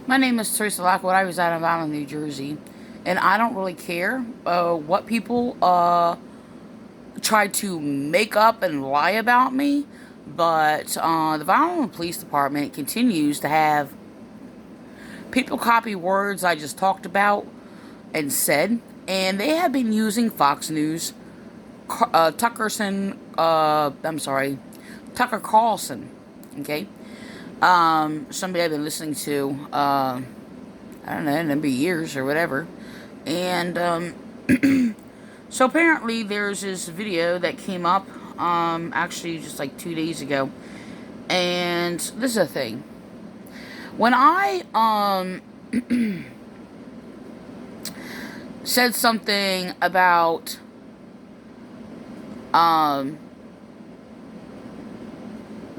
My name is Teresa Lockwood. I reside in Vineland, New Jersey. And I don't really care what people try to make up and lie about me. But the Vineland Police Department continues to have people copy words I just talked about and said. And they have been using Fox News, Tucker Carlson. Okay? Somebody I've been listening to, I don't know, number of years or whatever. And, so apparently there's this video that came up, actually just like 2 days ago. And this is a thing. When I, said something about,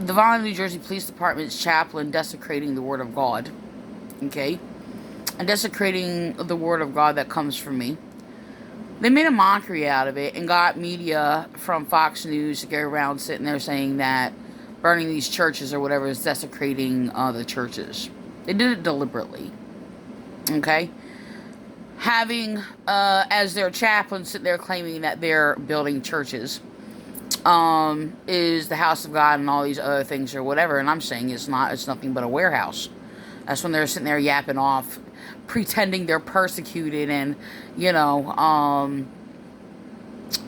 the Vineland, New Jersey Police Department's chaplain desecrating the Word of God, okay? And desecrating the Word of God that comes from me. They made a mockery out of it and got media from Fox News to go around sitting there saying that burning these churches or whatever is desecrating the churches. They did it deliberately, okay? Having as their chaplain sit there claiming that they're building churches is the house of God and all these other things or whatever, and I'm saying it's not. It's nothing but a warehouse. That's when they're sitting there yapping off, pretending they're persecuted and,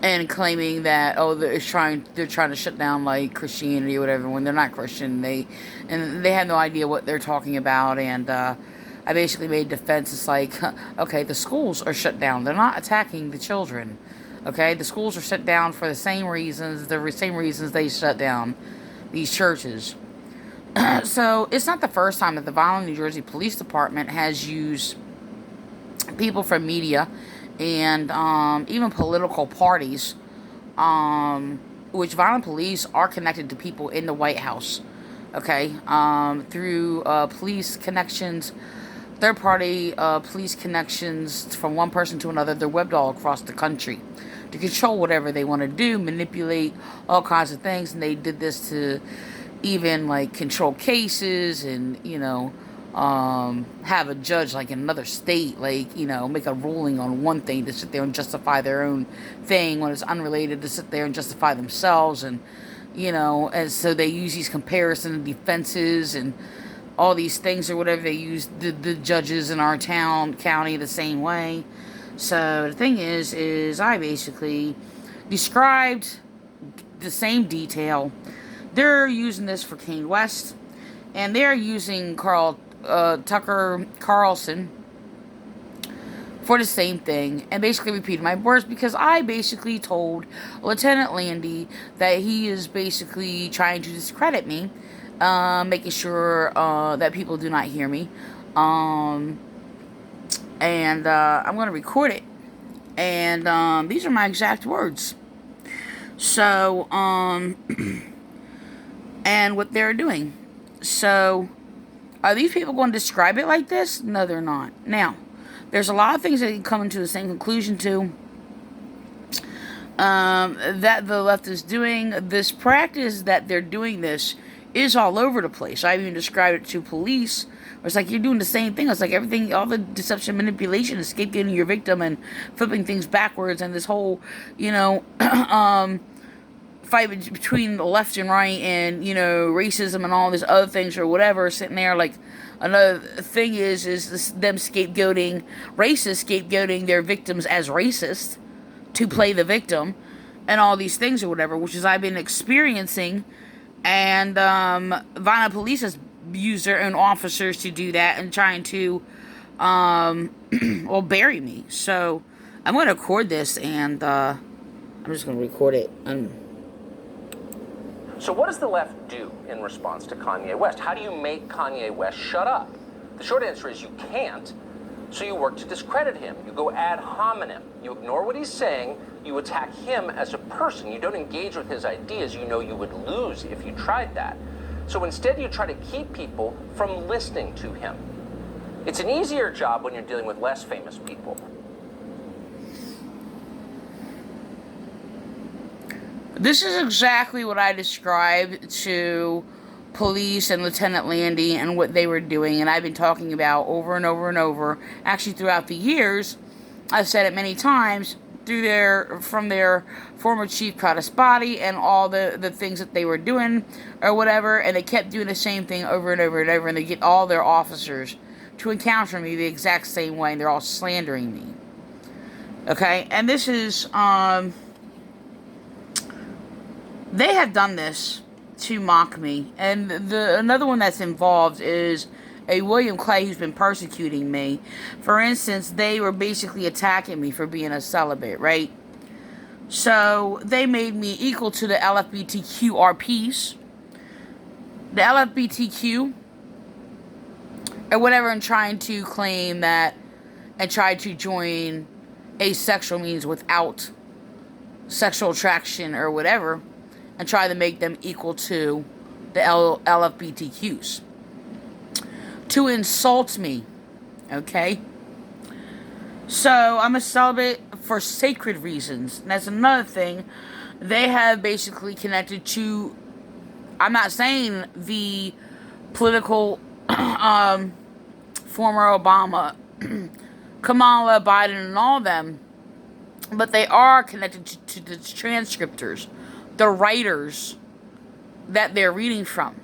and claiming that, they're trying to shut down like Christianity or whatever, when they're not Christian. They have no idea what they're talking about. And I basically made defense. It's like, okay, the schools are shut down. They're not attacking the children. Okay, the schools are shut down for the same reasons they shut down these churches. So it's not the first time that the Vineland, New Jersey Police Department has used people from media and even political parties, which Vineland police are connected to people in the White House, okay, through police connections, third-party police connections from one person to another. They're webbed all across the country to control whatever they want to do, manipulate all kinds of things. And they did this to even like control cases and, have a judge like in another state, like, make a ruling on one thing to sit there and justify their own thing when it's unrelated, to sit there and justify themselves. And, and so they use these comparisons and defenses and all these things or whatever. They use the judges in our county the same way. So the thing is I basically described the same detail. They're using this for Kane West, and they're using Tucker Carlson for the same thing, and basically repeated my words, because I basically told Lieutenant Landy that he is basically trying to discredit me, making sure that people do not hear me. And I'm going to record it. And these are my exact words. So, and what they're doing. So, are these people going to describe it like this? No, they're not. Now, there's a lot of things that you come into the same conclusion to. That the left is doing. This practice that they're doing this is all over the place. I even described it to police. It's like you're doing the same thing. It's like everything, all the deception, manipulation, is scapegoating your victim and flipping things backwards, and this whole, fight between the left and right, and racism and all these other things or whatever. Sitting there, like, another thing is them scapegoating their victims as racist to play the victim, and all these things or whatever, which is I've been experiencing. And Vineland police has used their own officers to do that and trying to bury me. So I'm going to record this, and I'm just going to record it. So what does the left do in response to Kanye West? How do you make Kanye West shut up? The short answer is you can't. So you work to discredit him. You go ad hominem. You ignore what he's saying. You attack him as a person. You don't engage with his ideas. You know you would lose if you tried that. So instead you try to keep people from listening to him. It's an easier job when you're dealing with less famous people. This is exactly what I described to police and Lieutenant Landy and what they were doing. And I've been talking about over and over and over, actually throughout the years. I've said it many times, from their former chief Body and all the things that they were doing or whatever, and they kept doing the same thing over and over and over, and they get all their officers to encounter me the exact same way, and they're all slandering me. Okay, and this is they have done this to mock me. And another one that's involved is a William Clay who's been persecuting me. For instance, they were basically attacking me for being a celibate, right? So they made me equal to the LGBTQRPs, the LGBTQ, or whatever, and trying to claim that and try to join asexual means without sexual attraction or whatever, and try to make them equal to the LGBTQs. To insult me, okay? So, I'm a celibate for sacred reasons. And that's another thing. They have basically connected to, I'm not saying the political, former Obama, Kamala, Biden, and all of them, but they are connected to the transcriptors, the writers that they're reading from,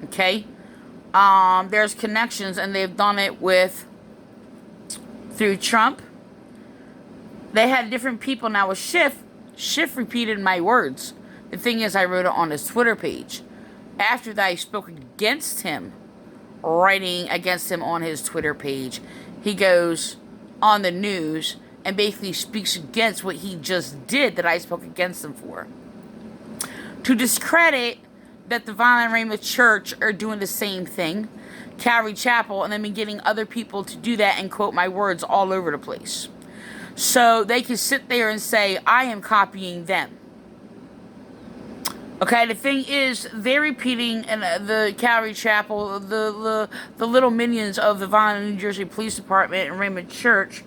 okay? There's connections, and they've done it through Trump. They had different people. Now with Schiff repeated my words. The thing is, I wrote it on his Twitter page. After that, I spoke against him, writing against him on his Twitter page. He goes on the news and basically speaks against what he just did that I spoke against him for. To discredit that the Vineland Rhema Church are doing the same thing, Calvary Chapel, and then been getting other people to do that and quote my words all over the place. So they can sit there and say, I am copying them. Okay, the thing is, they're repeating the Calvary Chapel, the little minions of the Vineland, New Jersey Police Department and Rhema Church.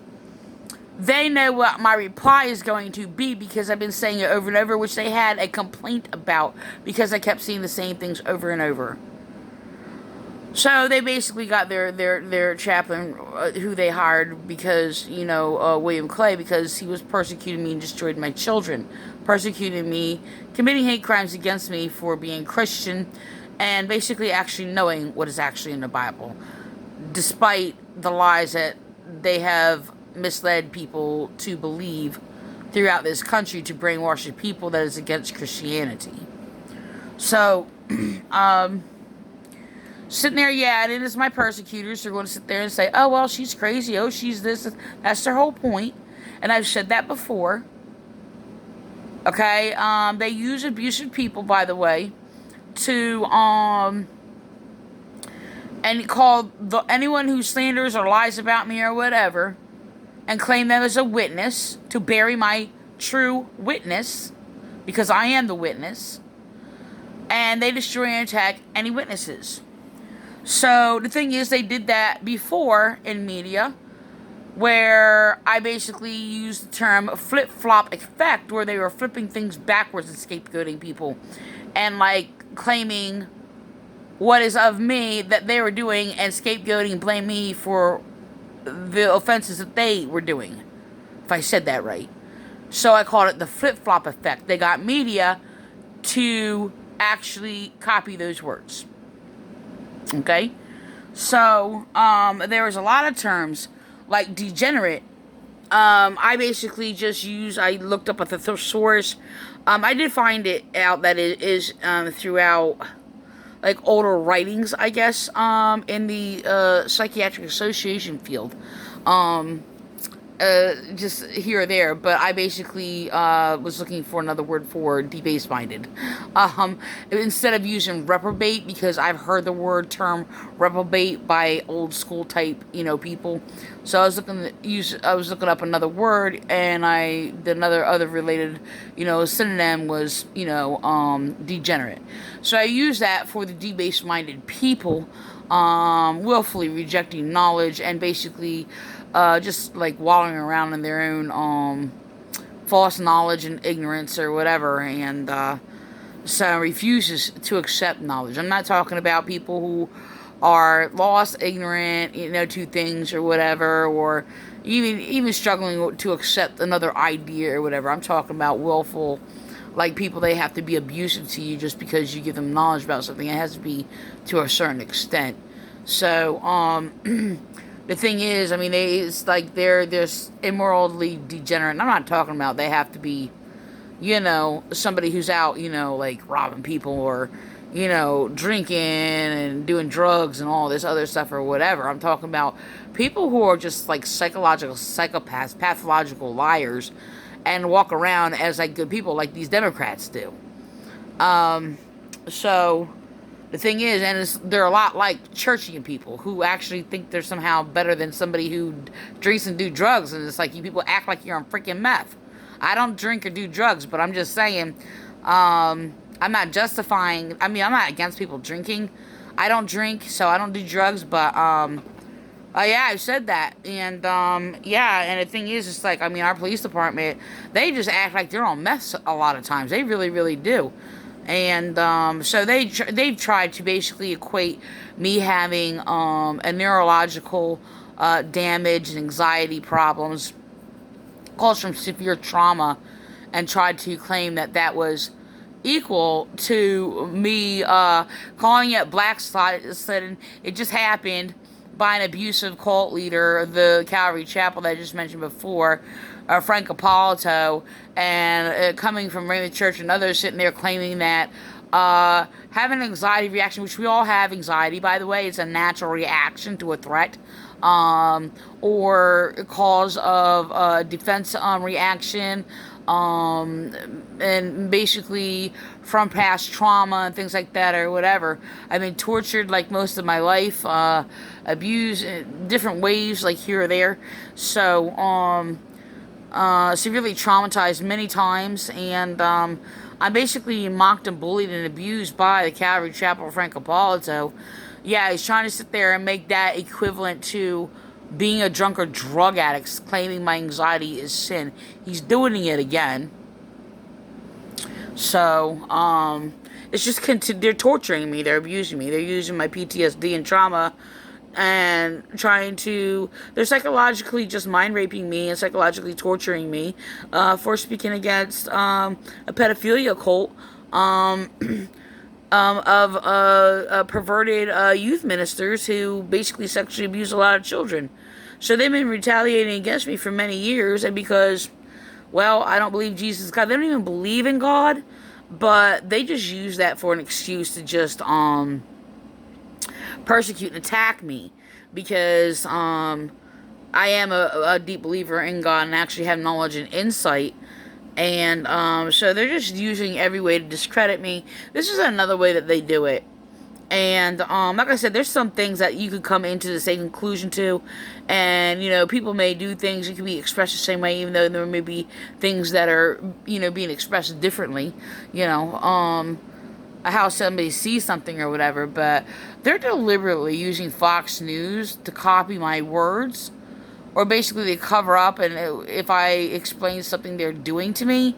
They know what my reply is going to be because I've been saying it over and over, which they had a complaint about because I kept seeing the same things over and over. So they basically got their chaplain, who they hired because, William Clay, because he was persecuting me and destroyed my children. Persecuting me, committing hate crimes against me for being Christian, and basically actually knowing what is actually in the Bible. Despite the lies that they have misled people to believe throughout this country to brainwash the people that is against Christianity. So, sitting there, and it is my persecutors. They're going to sit there and say, oh, well, she's crazy. Oh, she's this. That's their whole point. And I've said that before. Okay? They use abusive people, by the way, to, and call anyone who slanders or lies about me or whatever, and claim them as a witness to bury my true witness, because I am the witness. And they destroy and attack any witnesses. So the thing is, they did that before in media, where I basically used the term flip-flop effect, where they were flipping things backwards and scapegoating people, and claiming what is of me that they were doing, and scapegoating, blame me for the offenses that they were doing, if I said that right. So I called it the flip-flop effect. They got media to actually copy those words. Okay? So, there was a lot of terms, like degenerate. I basically I looked up a thesaurus. I did find it out that it is, throughout, older writings, I guess, in the, psychiatric association field. Just here or there, but I basically was looking for another word for debased-minded. Instead of using reprobate, because I've heard the term reprobate by old school type, people. So I was looking up another word, and other related, synonym was, degenerate. So I used that for the debased-minded people, willfully rejecting knowledge and basically just wallowing around in their own false knowledge and ignorance or whatever, and So refuses to accept knowledge. I'm not talking about people who are lost, ignorant, to things or whatever, or even struggling to accept another idea or whatever. I'm talking about willful, like people, they have to be abusive to you just because you give them knowledge about something. It has to be to a certain extent. So, the thing is, I mean, it's like they're immorally degenerate. And I'm not talking about they have to be, somebody who's out, like robbing people or, drinking and doing drugs and all this other stuff or whatever. I'm talking about people who are just like psychological psychopaths, pathological liars, and walk around as like good people, like these Democrats do. So the thing is, and they're a lot like churchian people who actually think they're somehow better than somebody who drinks and do drugs, and it's like you people act like you're on freaking meth. I don't drink or do drugs, but I'm just saying, I'm not justifying. I mean, I'm not against people drinking. I don't drink, so I don't do drugs. But yeah, I said that, and yeah. And the thing is, it's like, I mean, our police department, they just act like they're on meth a lot of times. They really, really do. And so they've tried to basically equate me having a neurological damage and anxiety problems caused from severe trauma, and tried to claim that was equal to me calling it black sliding. It just happened by an abusive cult leader, the Calvary Chapel that I just mentioned before, Frank Appolito, and coming from Raymond Church and others sitting there claiming that having an anxiety reaction, which we all have anxiety, by the way, it's a natural reaction to a threat, or cause of defense reaction, and basically from past trauma and things like that or whatever. I've been tortured like most of my life, abused in different ways, like here or there. So, severely traumatized many times, and I'm basically mocked and bullied and abused by the Calvary Chapel of Frank Appolito. Yeah, he's trying to sit there and make that equivalent to being a drunk or drug addict, claiming my anxiety is sin. He's doing it again. So, it's just they're torturing me, they're abusing me, they're using my PTSD and trauma, and they're psychologically just mind raping me and psychologically torturing me, for speaking against, a pedophilia cult, of perverted youth ministers who basically sexually abuse a lot of children. So they've been retaliating against me for many years, and because, well, I don't believe Jesus is God. They don't even believe in God, but they just use that for an excuse to just persecute and attack me, because I am a deep believer in God and actually have knowledge and insight. And so they're just using every way to discredit me. This is another way that they do it. And like I said, there's some things that you could come into the same conclusion to. And, people may do things that can be expressed the same way, even though there may be things that are, being expressed differently. How somebody sees something or whatever. But they're deliberately using Fox News to copy my words, or basically they cover up, and if I explain something they're doing to me,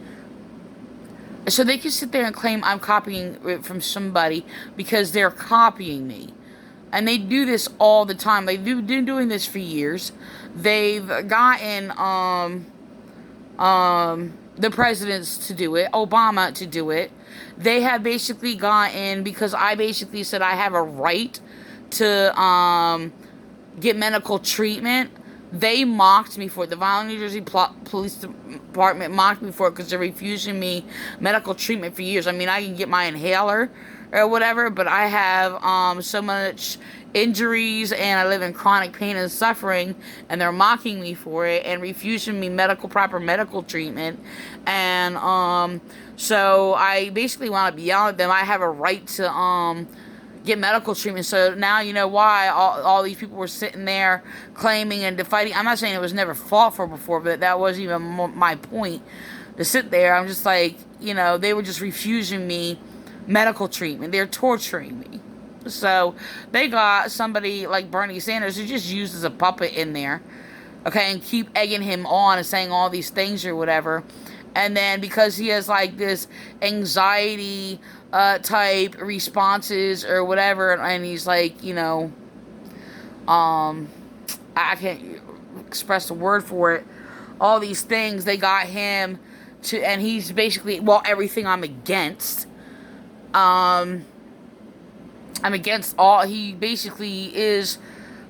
so they can sit there and claim I'm copying it from somebody because they're copying me. And they do this all the time. They've been doing this for years. They've gotten the presidents to do it, Obama to do it. They have basically gotten, because I basically said I have a right to get medical treatment. They mocked me for it. The Vineland, New Jersey Police Department mocked me for it because they're refusing me medical treatment for years. I mean, I can get my inhaler or whatever, but I have so much injuries, and I live in chronic pain and suffering, and they're mocking me for it and refusing me proper medical treatment. And so I basically want to be yelling at them. I have a right to get medical treatment. So now you know why all these people were sitting there claiming and fighting. I'm not saying it was never fought for before, but that wasn't even my point, to sit there. I'm just like, they were just refusing me medical treatment. They're torturing me. So they got somebody like Bernie Sanders who just used as a puppet in there, okay, and keep egging him on and saying all these things or whatever. And then because he has like this anxiety type responses or whatever, and he's like, I can't express the word for it. All these things, they got him to, and he's basically, well, everything I'm against. I'm against all, he basically is,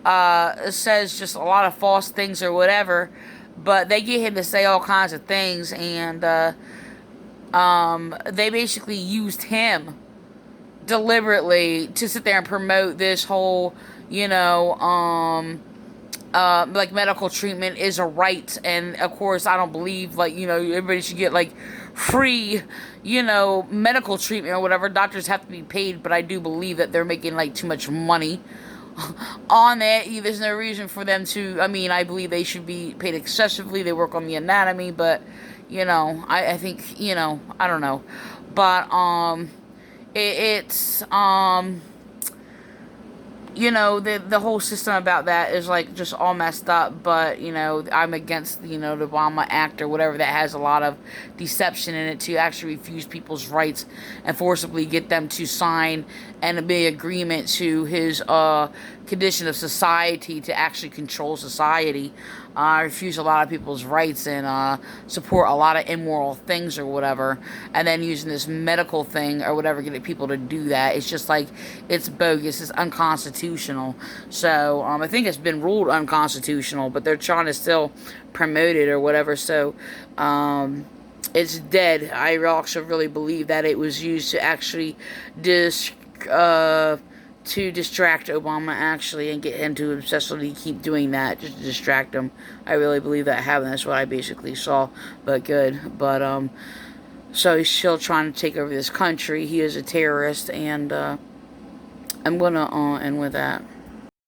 says just a lot of false things or whatever, but they get him to say all kinds of things, and, they basically used him deliberately to sit there and promote this whole, like medical treatment is a right, and of course I don't believe like everybody should get like free medical treatment or whatever. Doctors have to be paid, but I do believe that they're making like too much money on it. There's no reason for them to. I believe they should be paid excessively. They work on the anatomy, but I think I don't know, but it's the whole system about that is like just all messed up. But I'm against the Obama Act or whatever that has a lot of deception in it to actually refuse people's rights and forcibly get them to sign and be agreement to his condition of society to actually control society. Refuse a lot of people's rights and support a lot of immoral things or whatever, and then using this medical thing or whatever, getting people to do that. It's just like, it's bogus, it's unconstitutional. So I think it's been ruled unconstitutional, but they're trying to still promote it or whatever. So it's dead. I also really believe that it was used to actually to distract Obama, actually, and get him to obsessively keep doing that, just to distract him. I really believe that happened. That's what I basically saw. But good. But, so he's still trying to take over this country. He is a terrorist, and I'm gonna end with that.